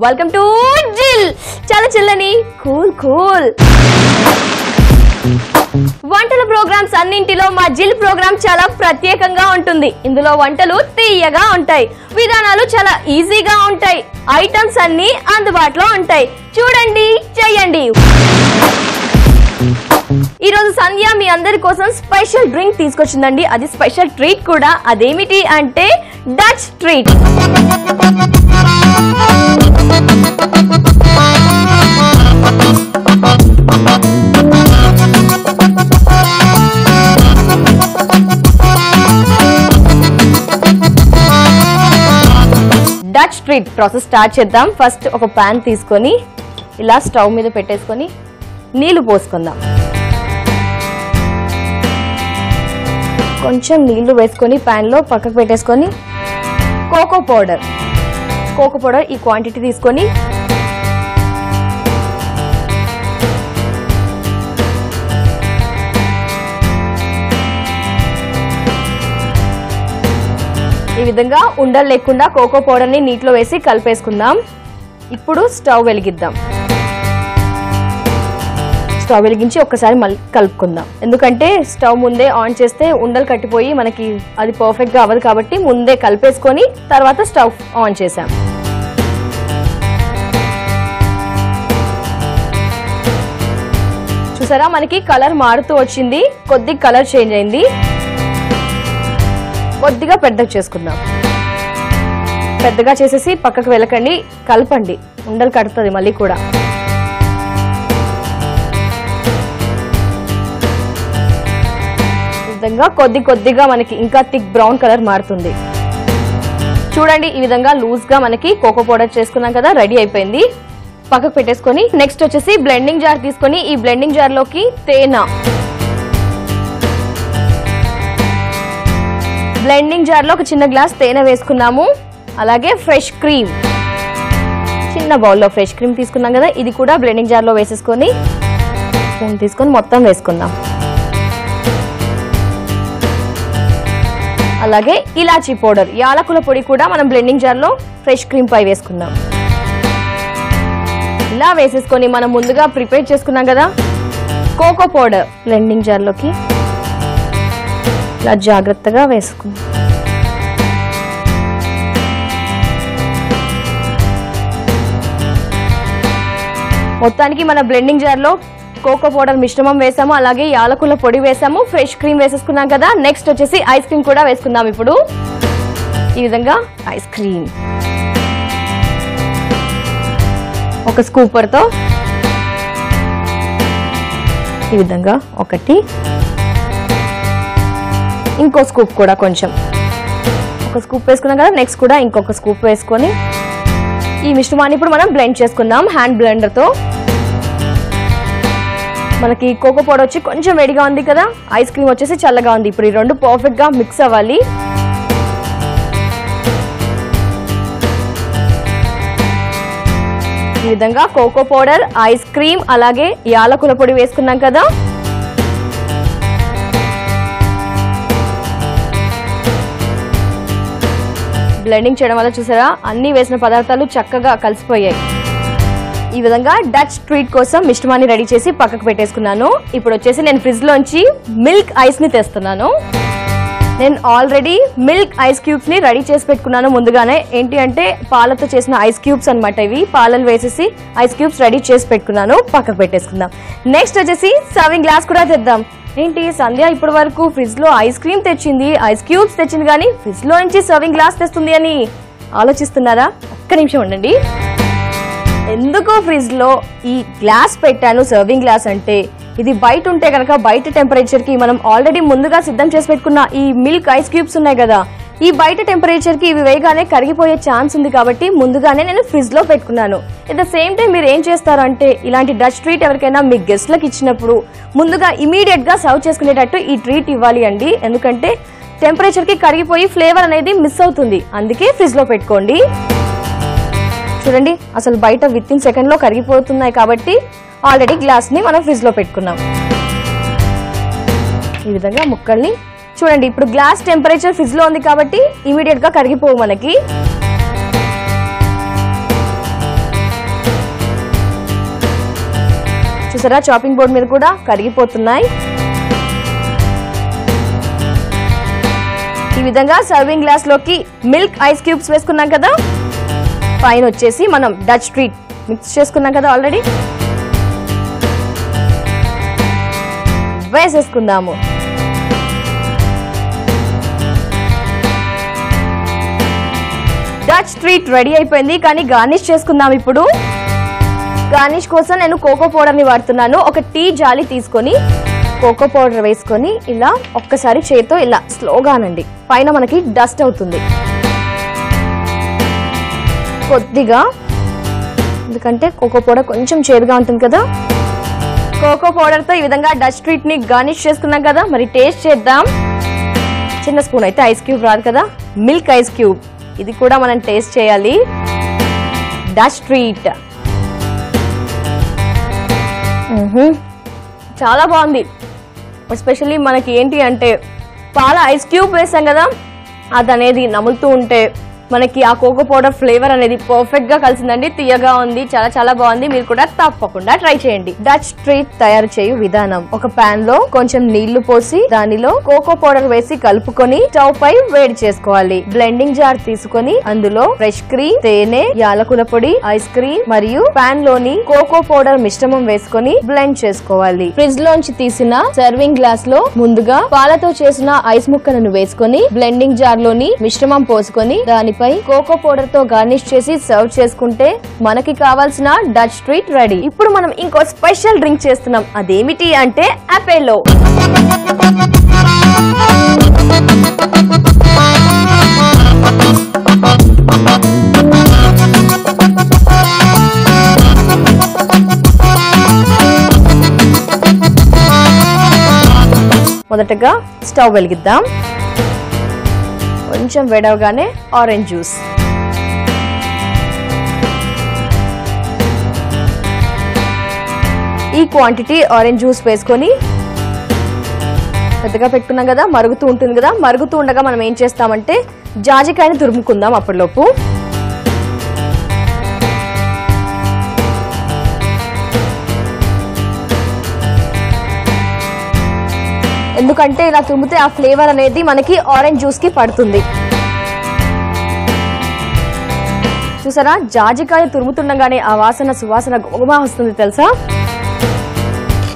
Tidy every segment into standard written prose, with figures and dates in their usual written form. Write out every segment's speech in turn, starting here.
Welcome to జిల్. చాలా చిల్లని cool వంటల ప్రోగ్రామ్స్ అన్నింటిలో మా జిల్ ప్రోగ్రామ్ చాలా ప్రత్యేకంగా ఉంటుంది. ఇందులో వంటలు తీయగా ఉంటాయి, విధానాలు చాలా ఈజీగా ఉంటాయి, ఐటమ్స్ అన్ని అందుబాటులో ఉంటాయి. చూడండి, చెయ్యండి. ఈ రోజు సంధ్య మీ అందరి కోసం స్పెషల్ డ్రింక్ తీసుకొచ్చిందండి. అది స్పెషల్ ట్రీట్ కూడా. అదేమిటి అంటే Dutch treat. Dutch treat process start చేద్దాం. ఫస్ట్ ఒక ప్యాన్ తీసుకొని ఇలా స్టవ్ మీద పెట్టేసుకొని నీళ్లు పోసుకుందాం. కొంచెం నీళ్లు వేసుకొని ప్యాన్ లో పక్కకు పెట్టేసుకొని కోకో పౌడర్ ఈ క్వాంటిటీ తీసుకొని ఈ విధంగా ఉండలు లేకుండా కోకో పౌడర్ ని నీటిలో వేసి కలిపేసుకుందాం. ఇప్పుడు స్టవ్ వెలిగిద్దాం. స్టవ్ వెలిగించి ఒక్కసారి మళ్ళీ కలుపుకుందాం. ఎందుకంటే స్టవ్ ముందే ఆన్ చేస్తే ఉండలు కట్టిపోయి మనకి అది పర్ఫెక్ట్ గా అవ్వదు కాబట్టి ముందే కలిపేసుకొని తర్వాత స్టవ్ ఆన్ చేసాం. చూసారా, మనకి కలర్ మారుతూ వచ్చింది. కొద్దిగా కలర్ చేంజ్ అయింది. కొద్దిగా పెద్దగా చేసుకుందాం. పెద్దగా చేసేసి పక్కకు వెళ్ళకండి, కలపండి, ఉండలు కడుతుంది మళ్ళీ కూడా. ఈ విధంగా కొద్దిగా మనకి ఇంకా థిక్ బ్రౌన్ కలర్ మారుతుంది. చూడండి, ఈ విధంగా లూజ్ గా మనకి కోకో పౌడర్ చేసుకున్నాం కదా, రెడీ అయిపోయింది. పక్కకు పెట్టేసుకొని నెక్స్ట్ వచ్చేసి బ్లెండింగ్ జార్ తీసుకొని ఈ బ్లెండింగ్ జార్ లోకి తేనె, బ్లెండింగ్ జార్ లో ఒక చిన్న గ్లాస్ తేనె వేసుకున్నాము. అలాగే ఫ్రెష్ క్రీమ్, చిన్న బౌల్లో ఫ్రెష్ క్రీమ్ తీసుకున్నాం కదా, ఇది కూడా బ్లెండింగ్ జార్ లో వేసేసుకొని స్పూన్ తీసుకొని మొత్తం వేసుకుందాం. అలాగే ఇలాచీ పౌడర్, యాలకుల పొడి కూడా మనం బ్లెండింగ్ జార్ లో ఫ్రెష్ క్రీమ్ పై వేసుకుందాం. ఇలా వేసేసుకొని మనం ముందుగా ప్రిపేర్ చేసుకున్నాం కదా కోకో పౌడర్ బ్లెండింగ్ జార్ లోకి ఇలా జాగ్రత్తగా వేసుకుందాం. మొత్తానికి మన బ్లెండింగ్ జార్ లో కోకో పౌడర్ మిశ్రమం వేసాము, అలాగే యాలకుల పొడి వేసాము, ఫ్రెష్ క్రీమ్ వేసేసుకున్నాం కదా. నెక్స్ట్ వచ్చేసి ఐస్ క్రీమ్ కూడా వేసుకుందాం. ఇప్పుడు ఈ విధంగా ఐస్ క్రీమ్ ఒక స్కూపర్ తో ఈ విధంగా ఒకటి, ఇంకో స్కూప్ కూడా కొంచెం, ఒక స్కూప్ వేసుకున్నాం కదా. నెక్స్ట్ కూడా ఇంకొక స్కూప్ వేసుకొని ఈ మిశ్రమాన్ని ఇప్పుడు మనం బ్లెండ్ చేసుకుందాం హ్యాండ్ బ్లెండర్ తో. మనకి కోకో పౌడర్ వచ్చి కొంచెం వేడిగా ఉంది కదా, ఐస్ క్రీమ్ వచ్చేసి చల్లగా ఉంది. ఇప్పుడు ఈ రెండు పర్ఫెక్ట్ గా మిక్స్ అవ్వాలి. ఈ విధంగా కోకో పౌడర్, ఐస్ క్రీమ్, అలాగే యాలకుల పొడి వేసుకున్నాం కదా. బ్లెండింగ్ చేయడం వల్ల చూసారా అన్ని వేసిన పదార్థాలు చక్కగా కలిసిపోయాయి. ఈ విధంగా డచ్ ట్రీట్ కోసం మిశ్రమాన్ని రెడీ చేసి పక్కకు పెట్టేసుకున్నాను. ఇప్పుడు వచ్చేసి నేను ఫ్రిడ్జ్ లోంచి మిల్క్ ఐస్ ని తెస్తున్నాను. నేను ఆల్రెడీ మిల్క్ ఐస్ క్యూబ్స్ ని రెడీ చేసి పెట్టుకున్నాను ముందుగానే. ఏంటి అంటే పాలతో చేసిన ఐస్ క్యూబ్స్ అనమాట ఇవి. పాలలు వేసేసి ఐస్ క్యూబ్స్ రెడీ చేసి పెట్టుకున్నాను. పక్కకు పెట్టేసుకుందాం. నెక్స్ట్ వచ్చేసి సర్వింగ్ గ్లాస్ కూడా తెద్దాం. ఏంటి సంధ్య ఇప్పటి వరకు ఫ్రిడ్జ్ లో ఐస్ క్రీమ్ తెచ్చింది, ఐస్ క్యూబ్స్ తెచ్చింది, కానీ ఫ్రిడ్జ్ లో నుంచి సర్వింగ్ గ్లాస్ తెస్తుంది అని ఆలోచిస్తున్నారా? ఒక్క నిమిషం ఉండండి. ఎందుకు ఫ్రిడ్జ్ లో ఈ గ్లాస్ పెట్టాను సర్వింగ్ గ్లాస్ అంటే, ఇది బయట ఉంటే కనుక బయట టెంపరేచర్ కి మనం ఆల్రెడీ ముందుగా సిద్ధం చేసి పెట్టుకున్న ఈ మిల్క్ ఐస్ క్యూబ్స్ ఉన్నాయి కదా, ఈ బయట టెంపరేచర్ కి ఇవి వేగానే కరిగిపోయే ఛాన్స్ ఉంది కాబట్టి ముందుగానే నేను ఫ్రిడ్జ్ లో పెట్టుకున్నాను. ఎట్ ద సేమ్ టైం మీరు ఏం చేస్తారు అంటే, ఇలాంటి డచ్ ట్రీట్ ఎవరికైనా మీ గెస్ట్లకు ఇచ్చినప్పుడు ముందుగా ఇమీడియట్ గా సర్వ్ చేసుకునేటట్టు ఈ ట్రీట్ ఇవ్వాలి అండి. ఎందుకంటే టెంపరేచర్ కి కరిగిపోయి ఫ్లేవర్ అనేది మిస్ అవుతుంది. అందుకే ఫ్రిడ్జ్ లో పెట్టుకోండి. చూడండి, అసలు బయట విత్ ఇన్ సెకండ్ లో కరిగిపోతున్నాయి కాబట్టి ఆల్రెడీ గ్లాస్ ని మనం ఫ్రిడ్జ్ లో పెట్టుకున్నాం. ఈ విధంగా ముక్కల్ని చూడండి. ఇప్పుడు గ్లాస్ టెంపరేచర్ ఫ్రిడ్జ్ లో ఉంది కాబట్టి ఇమీడియట్ గా కరిగిపోవు మనకి. చూసారా చాపింగ్ బోర్డ్ మీద కూడా కరిగిపోతున్నాయి. ఈ విధంగా సర్వింగ్ గ్లాస్ లోకి మిల్క్ ఐస్ క్యూబ్స్ వేసుకున్నాం కదా, పైన వచ్చేసి మనం డచ్ ట్రీట్ మిక్స్ చేసుకున్నాం కదా ఆల్రెడీ, వేసేసుకుందాము. డచ్ ట్రీట్ రెడీ అయిపోయింది. కానీ గార్నిష్ చేసుకుందాం. ఇప్పుడు గార్నిష్ కోసం నేను కోకో పౌడర్ ని వాడుతున్నాను. ఒక టీ జాలి తీసుకొని కోకో పౌడర్ వేసుకొని ఇలా ఒక్కసారి చేతితో ఇలా స్లోగా అనండి, పైన మనకి డస్ట్ అవుతుంది కొద్దిగా, ఎందుకంటే కోకో పౌడర్ కొంచెం చేదుగా ఉంటుంది కదా. కోకో పౌడర్ తో ఈ విధంగా డచ్ ట్రీట్ ని గార్నిష్ చేసుకున్నాం కదా. మరి టేస్ట్ చేద్దాం. చిన్న స్పూన్ అయితే ఐస్ క్యూబ్ రాదు కదా, మిల్క్ ఐస్ క్యూబ్ ఇది కూడా మనం టేస్ట్ చేయాలి. డచ్ ట్రీట్ చాలా బాగుంది. ఎస్పెషల్లీ మనకి ఏంటి అంటే పాల ఐస్ క్యూబ్ వేసాం కదా, అది అనేది నములుతూ ఉంటే మనకి ఆ కోకో పౌడర్ ఫ్లేవర్ అనేది పర్ఫెక్ట్ గా కలిసిందండి. తీయగా ఉంది, చాలా చాలా బాగుంది. మీరు కూడా తప్పకుండా ట్రై చేయండి. డచ్ ట్రీట్ తయారు చేయు విధానం: ఒక పాన్ లో కొంచెం నీళ్లు పోసి దానిలో కోకో పౌడర్ వేసి కలుపుకొని స్టవ్ పై వేడి చేసుకోవాలి. బ్లెండింగ్ జార్ తీసుకొని అందులో ఫ్రెష్ క్రీమ్, తేనె, యాలకుల పొడి, ఐస్ క్రీమ్ మరియు పాన్ లోని కోకో పౌడర్ మిశ్రమం వేసుకొని బ్లెండ్ చేసుకోవాలి. ఫ్రిడ్జ్ లోంచి తీసిన సర్వింగ్ గ్లాస్ లో ముందుగా పాలతో చేసిన ఐస్ ముక్కలను వేసుకొని బ్లెండింగ్ జార్ లోని మిశ్రమం పోసుకొని దాని కోకో పౌడర్ తో గార్నిష్ చేసి సర్వ్ చేసుకుంటే మనకి కావాల్సిన డచ్ ట్రీట్ రెడీ. ఇప్పుడు మనం ఇంకో స్పెషల్ డ్రింక్ చేస్తున్నాం. అదేమిటి అంటే అపెలో. మొదటగా స్టవ్ వెలిగిద్దాం. కొంచెం వేడవగానే ఆరెంజ్ జ్యూస్, ఈ క్వాంటిటీ ఆరెంజ్ జ్యూస్ వేసుకొని పెద్దగా పెట్టుకున్నాం కదా, మరుగుతూ ఉంటుంది కదా. మరుగుతూ ఉండగా మనం ఏం చేస్తామంటే జాజికాయని తురుముకుందాం. అప్పటిలోపు ఎందుకంటే ఇలా తుమ్మితే ఆ ఫ్లేవర్ అనేది మనకి ఆరెంజ్ జ్యూస్ కి పడుతుంది. చూసారా, జాజికాయ తురుముతుండగానే ఆ వాసన సువాసన గోగుమా వస్తుంది తెలుసా.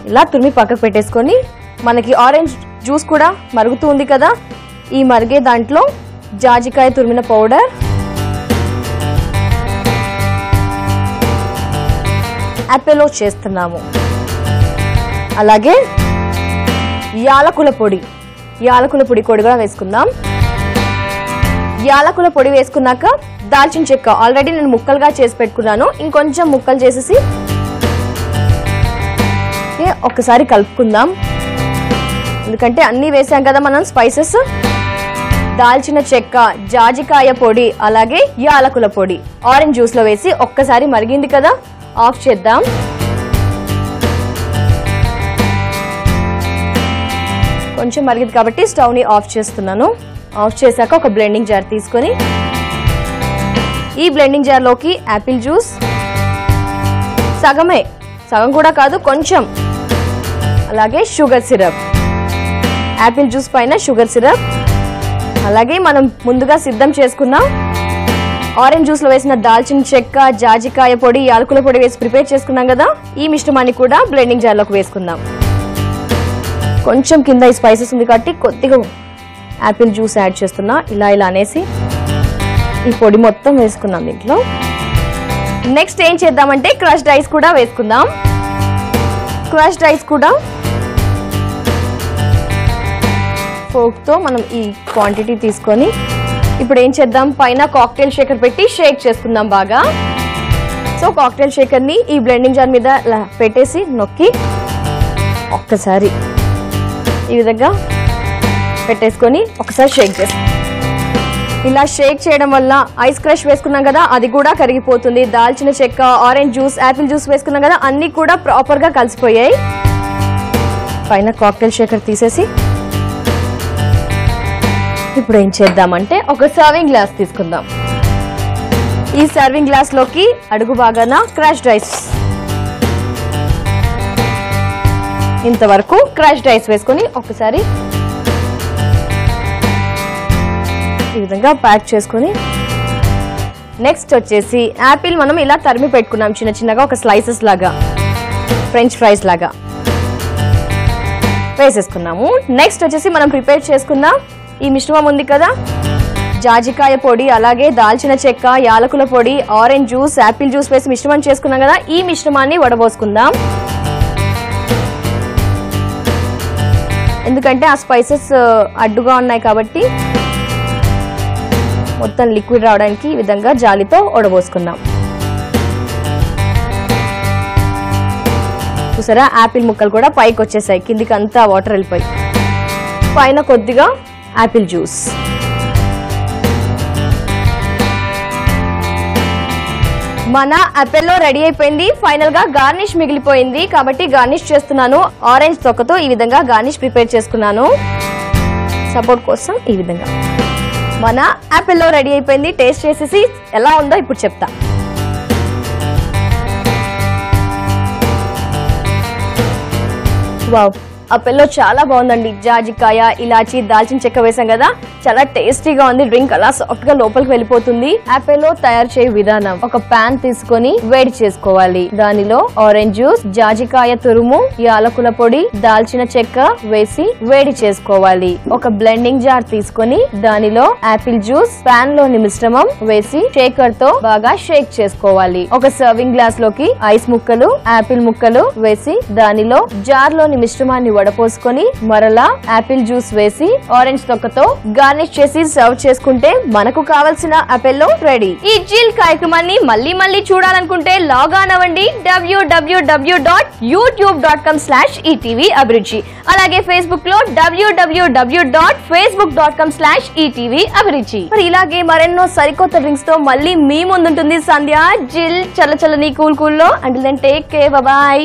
ఇలా తురిమి పక్కకు పెట్టేసుకొని మనకి ఆరెంజ్ జ్యూస్ కూడా మరుగుతూ ఉంది కదా, ఈ మరిగే దాంట్లో జాజికాయ తురిమిన పౌడర్, అపెలో చేస్తున్నాము. అలాగే యాలకుల పొడి, యాలకుల పొడి కూడా వేసుకుందాం. యాలకుల పొడి వేసుకున్నాక దాల్చిన చెక్క ఆల్రెడీ నేను ముక్కలుగా చేసి పెట్టుకున్నాను. ఇంకొంచెం ముక్కలు చేసేసి ఒక్కసారి కలుపుకుందాం. ఎందుకంటే అన్ని వేసాం కదా మనం స్పైసెస్. దాల్చిన చెక్క, జాజికాయ పొడి, అలాగే యాలకుల పొడి ఆరెంజ్ జ్యూస్ లో వేసి ఒక్కసారి మరిగింది కదా, ఆఫ్ చేద్దాం. కొంచెం మరిగింది కాబట్టి స్టవ్ ని ఆఫ్ చేస్తున్నాను. ఆఫ్ చేశాక ఒక బ్లెండింగ్ జార్ తీసుకొని ఈ బ్లెండింగ్ జార్ లోకి యాపిల్ జ్యూస్, సగమే, సగం కూడా కాదు కొంచెం, అలాగే షుగర్ సిరప్, యాపిల్ జ్యూస్ పైన షుగర్ సిరప్, అలాగే మనం ముందుగా సిద్ధం చేసుకున్న ఆరెంజ్ జ్యూస్ లో వేసిన దాల్చిన చెక్క, జాజికాయ పొడి, యాలకుల పొడి వేసి ప్రిపేర్ చేసుకున్నాం కదా, ఈ మిశ్రమాన్ని కూడా బ్లెండింగ్ జార్ లోకి వేసుకుందాం. కొంచెం కింద ఈ స్పైసెస్ ఉంది కాబట్టి కొద్దిగా యాపిల్ జ్యూస్ యాడ్ చేస్తున్నా. ఇలా ఇలా అనేసి ఈ పొడి మొత్తం వేసుకున్నాం దీంట్లో. నెక్స్ట్ ఏం చేద్దామంటే క్రష్డ్ ఐస్ కూడా వేసుకుందాం. క్రష్డ్ ఐస్ కూడా ఫోర్క్ తో మనం ఈ క్వాంటిటీ తీసుకొని ఇప్పుడు ఏం చేద్దాం, పైన కాక్టైల్ షేకర్ పెట్టి షేక్ చేసుకుందాం బాగా. సో కాక్టైల్ షేకర్ ని ఈ బ్లెండింగ్ జార్ మీద పెట్టేసి నొక్కి ఒక్కసారి ఈ విధంగా పెట్టేసుకొని ఒకసారి షేక్ చేస్తాం. ఇలా షేక్ చేయడం వల్ల ఐస్ క్రష్ వేసుకున్నాం కదా, అది కూడా కరిగిపోతుంది. దాల్చిన చెక్క, ఆరెంజ్ జ్యూస్, యాపిల్ జ్యూస్ వేసుకున్నాం కదా, అన్ని కూడా ప్రాపర్ గా కలిసిపోయాయి. పైన కాక్టైల్ షేకర్ తీసేసి ఇప్పుడు ఏం చేద్దామంటే ఒక సర్వింగ్ గ్లాస్ తీసుకుందాం. ఈ సర్వింగ్ గ్లాస్ లోకి అడుగు భాగాన క్రష్డ్ ఐస్, ఇంతవరకు క్రష్డ్ ఐస్ వేసుకొని ఒకసారి ఈ విధంగా ప్యాక్ చేసుకొని నెక్స్ట్ వచ్చేసి యాపిల్ మనం ఇలా తరిమి పెట్టుకున్నాం చిన్న చిన్నగా ఒక స్లైసెస్ లాగా ఫ్రెంచ్ ఫ్రైస్ లాగా వేసేసుకున్నాము. నెక్స్ట్ వచ్చేసి మనం ప్రిపేర్ చేసుకున్న ఈ మిశ్రమం ఉంది కదా, జాజికాయ పొడి, అలాగే దాల్చిన చెక్క, యాలకుల పొడి, ఆరెంజ్ జ్యూస్, యాపిల్ జ్యూస్ వేసి మిశ్రమం చేసుకున్నాం కదా, ఈ మిశ్రమాన్ని వడబోసుకుందాం. ఎందుకంటే ఆ స్పైసెస్ అడ్డుగా ఉన్నాయి కాబట్టి మొత్తం లిక్విడ్ రావడానికి ఈ విధంగా జాలితో వడబోసుకుందాం. చూసారా యాపిల్ ముక్కలు కూడా పైకి వచ్చేసాయి, కిందికి అంతా వాటర్ వెళ్ళిపోయి, పైన కొద్దిగా యాపిల్ జ్యూస్. మన అపెల్లో రెడీ అయిపోయింది. ఫైనల్ గా గార్నిష్ మిగిలిపోయింది కాబట్టి గార్నిష్ చేస్తున్నాను. ఆరెంజ్ తొక్కతో ఈ విధంగా గార్నిష్ ప్రిపేర్ చేసుకున్నాను సపోర్ట్ కోసం. ఈ విధంగా మన అపెల్లో రెడీ అయిపోయింది. టేస్ట్ చేసేసి ఎలా ఉందో ఇప్పుడు చెప్తా. వావ్, అపెల్లో చాలా బాగుందండి. జాజికాయ, ఇలాచి, దాల్చిన చెక్క వేసాం కదా, చాలా టేస్టీగా ఉంది. డ్రింక్ అలా సాఫ్ట్ గా లోపలికి వెళ్ళిపోతుంది. అపెల్లో తయారు చేయ విధానం: ఒక పాన్ తీసుకొని వేడి చేసుకోవాలి. దానిలో ఆరెంజ్ జ్యూస్, జాజికాయ తురుము, యాలకుల పొడి, దాల్చిన చెక్క వేసి వేడి చేసుకోవాలి. ఒక బ్లెండింగ్ జార్ తీసుకొని దానిలో యాపిల్ జ్యూస్, పాన్ లోని మిశ్రమం వేసి షేకర్ తో బాగా షేక్ చేసుకోవాలి. ఒక సర్వింగ్ గ్లాస్ లోకి ఐస్ ముక్కలు, యాపిల్ ముక్కలు వేసి దానిలో జార్ లోని మిశ్రమాన్ని వడపోసుకొని మరలా యాపిల్ జ్యూస్ వేసి ఆరెంజ్ తొక్కతో గార్నిష్ చేసి సర్వ్ చేసుకుంటే మనకు కావలసిన అపెల్లో రెడీ. ఈ జిల్ కార్యక్రమాన్ని మళ్ళీ చూడాలనుకుంటే లాగ్ ఆన్ అవ్వండి www.youtube.com/etv అభిరుచి. అలాగే ఫేస్బుక్ లో www.facebook.com/etv అభిరుచి. మరి ఇలాగే మరెన్నో సరికొత్త డ్రింక్స్ తో మళ్ళీ మీ ముందుంటుంది సంధ్య. జిల్ చల్ల చల్లని కూల్ కూల్ లో. Until then take care, by.